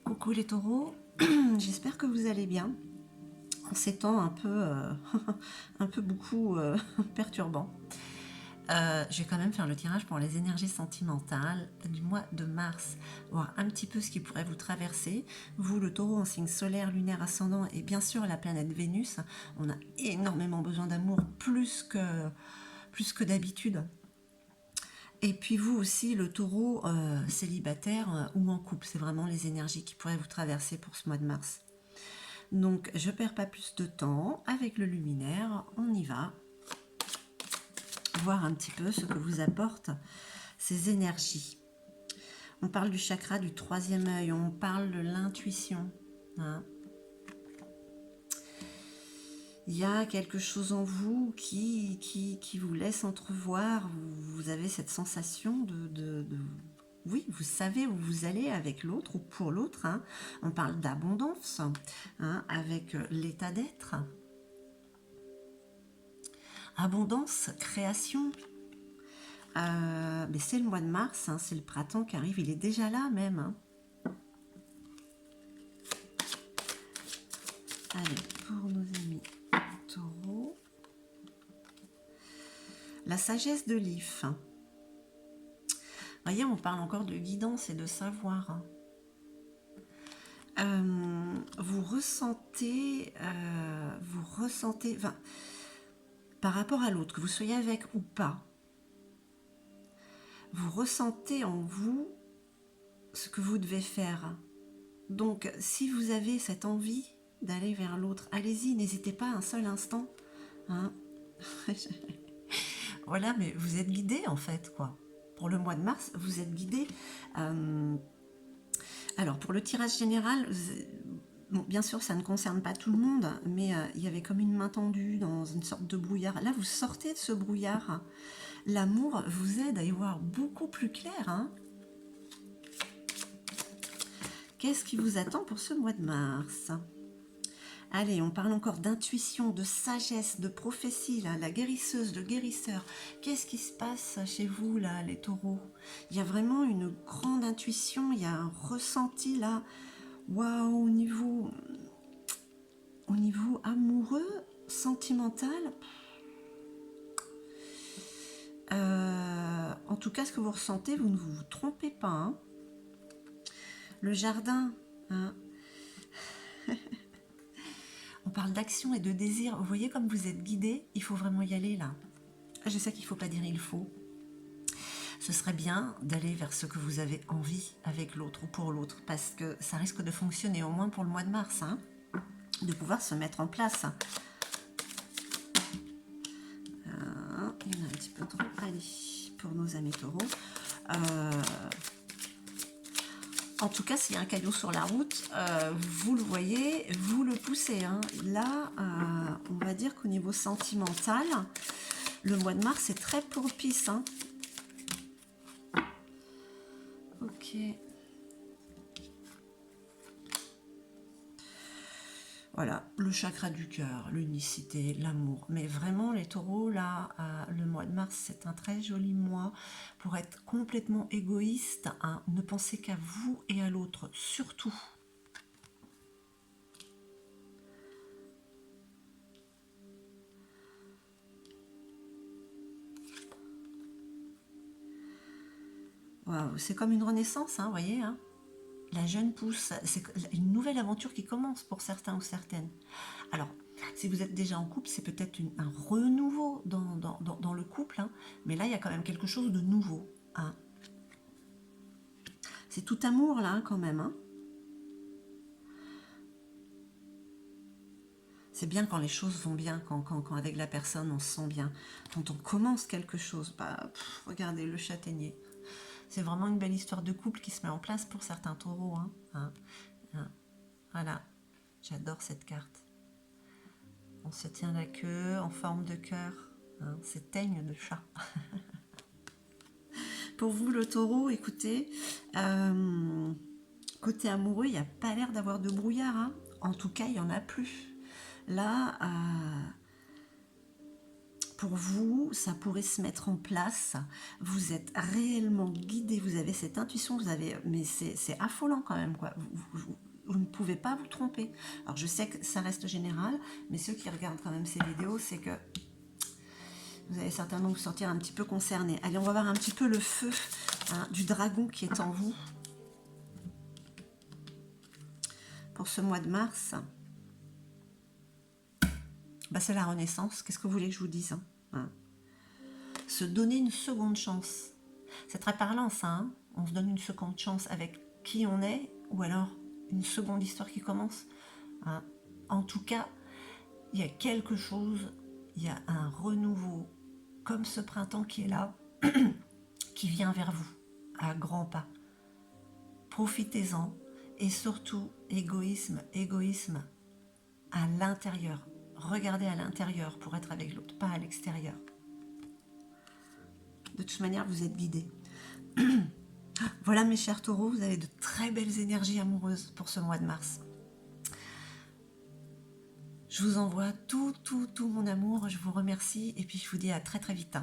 Coucou les taureaux, j'espère que vous allez bien en ces temps un peu, un peu beaucoup perturbants. Je vais quand même faire le tirage pour les énergies sentimentales du mois de mars, voir un petit peu ce qui pourrait vous traverser. Vous, le taureau en signe solaire, lunaire, ascendant et bien sûr la planète Vénus, on a énormément besoin d'amour plus que d'habitude. Et puis vous aussi, le taureau célibataire ou en couple, c'est vraiment les énergies qui pourraient vous traverser pour ce mois de mars. Donc je perds pas plus de temps avec le luminaire, on y va. Voir un petit peu ce que vous apportent ces énergies. On parle du chakra du troisième œil, on parle de l'intuition. Hein. Il y a quelque chose en vous qui vous laisse entrevoir, vous avez cette sensation oui, vous savez où vous allez avec l'autre ou pour l'autre. Hein. On parle d'abondance, hein, avec l'état d'être. Abondance, création. Mais c'est le mois de mars, hein, c'est le printemps qui arrive, il est déjà là même. Hein. Allez, pour nos amis taureaux. La sagesse de l'IF. Voyez, on parle encore de guidance et de savoir. Vous ressentez, enfin, par rapport à l'autre, que vous soyez avec ou pas, vous ressentez en vous ce que vous devez faire. Donc, si vous avez cette envie d'aller vers l'autre, allez-y, n'hésitez pas un seul instant. Hein. Voilà, mais vous êtes guidé en fait, quoi. Pour le mois de mars, vous êtes guidé. Alors, pour le tirage général, bon, bien sûr, ça ne concerne pas tout le monde, mais il y avait comme une main tendue dans une sorte de brouillard. Là, vous sortez de ce brouillard. L'amour vous aide à y voir beaucoup plus clair. Hein. Qu'est-ce qui vous attend pour ce mois de mars? Allez, on parle encore d'intuition, de sagesse, de prophétie, là, la guérisseuse, le guérisseur. Qu'est-ce qui se passe chez vous, là, les taureaux? Il y a vraiment une grande intuition, il y a un ressenti, là. Waouh, au niveau amoureux, sentimental. En tout cas, ce que vous ressentez, vous ne vous trompez pas. Hein. Le jardin, hein. On parle d'action et de désir. Vous voyez comme vous êtes guidé, il faut vraiment y aller là. Je sais qu'il ne faut pas dire il faut. Ce serait bien d'aller vers ce que vous avez envie avec l'autre ou pour l'autre, parce que ça risque de fonctionner au moins pour le mois de mars, hein, de pouvoir se mettre en place. Il y en a un petit peu trop. Allez, pour nos amis taureaux. En tout cas, s'il y a un caillou sur la route, vous le voyez, vous le poussez. Hein. Là, on va dire qu'au niveau sentimental, le mois de mars est très propice. Hein. Ok. Voilà, le chakra du cœur, l'unicité, l'amour. Mais vraiment, les taureaux, là, le mois de mars, c'est un très joli mois pour être complètement égoïste. Hein. Ne pensez qu'à vous et à l'autre, surtout. Waouh, c'est comme une renaissance, hein, vous voyez, hein. La jeune pousse, c'est une nouvelle aventure qui commence pour certains ou certaines. Alors, si vous êtes déjà en couple, c'est peut-être un renouveau dans le couple, hein, mais là, il y a quand même quelque chose de nouveau. Hein. C'est tout amour, là, quand même. Hein. C'est bien quand les choses vont bien, quand avec la personne, on se sent bien. Quand on commence quelque chose, bah, regardez, le châtaignier. C'est vraiment une belle histoire de couple qui se met en place pour certains taureaux. Hein. Voilà, j'adore cette carte. On se tient la queue en forme de cœur. Hein. C'est teigne de chat. Pour vous, le taureau, écoutez, côté amoureux, il n'y a pas l'air d'avoir de brouillard. Hein. En tout cas, il n'y en a plus. Là, pour vous, ça pourrait se mettre en place. Vous êtes réellement guidé, vous avez cette intuition, vous avez, mais c'est affolant quand même, quoi. Vous ne pouvez pas vous tromper. Alors je sais que ça reste général, mais ceux qui regardent quand même ces vidéos, c'est que vous allez certainement vous sentir un petit peu concerné. Allez, on va voir un petit peu le feu hein, du dragon qui est en vous pour ce mois de mars. Bah, c'est la renaissance. Qu'est-ce que vous voulez que je vous dise hein? Se donner une seconde chance. C'est très parlant ça. Hein, on se donne une seconde chance avec qui on est ou alors une seconde histoire qui commence. Hein. En tout cas, il y a quelque chose, il y a un renouveau comme ce printemps qui est là, qui vient vers vous à grands pas. Profitez-en et surtout égoïsme à l'intérieur. Regardez à l'intérieur pour être avec l'autre, pas à l'extérieur. De toute manière, vous êtes guidés. Voilà mes chers taureaux, vous avez de très belles énergies amoureuses pour ce mois de mars. Je vous envoie tout mon amour, je vous remercie et puis je vous dis à très vite.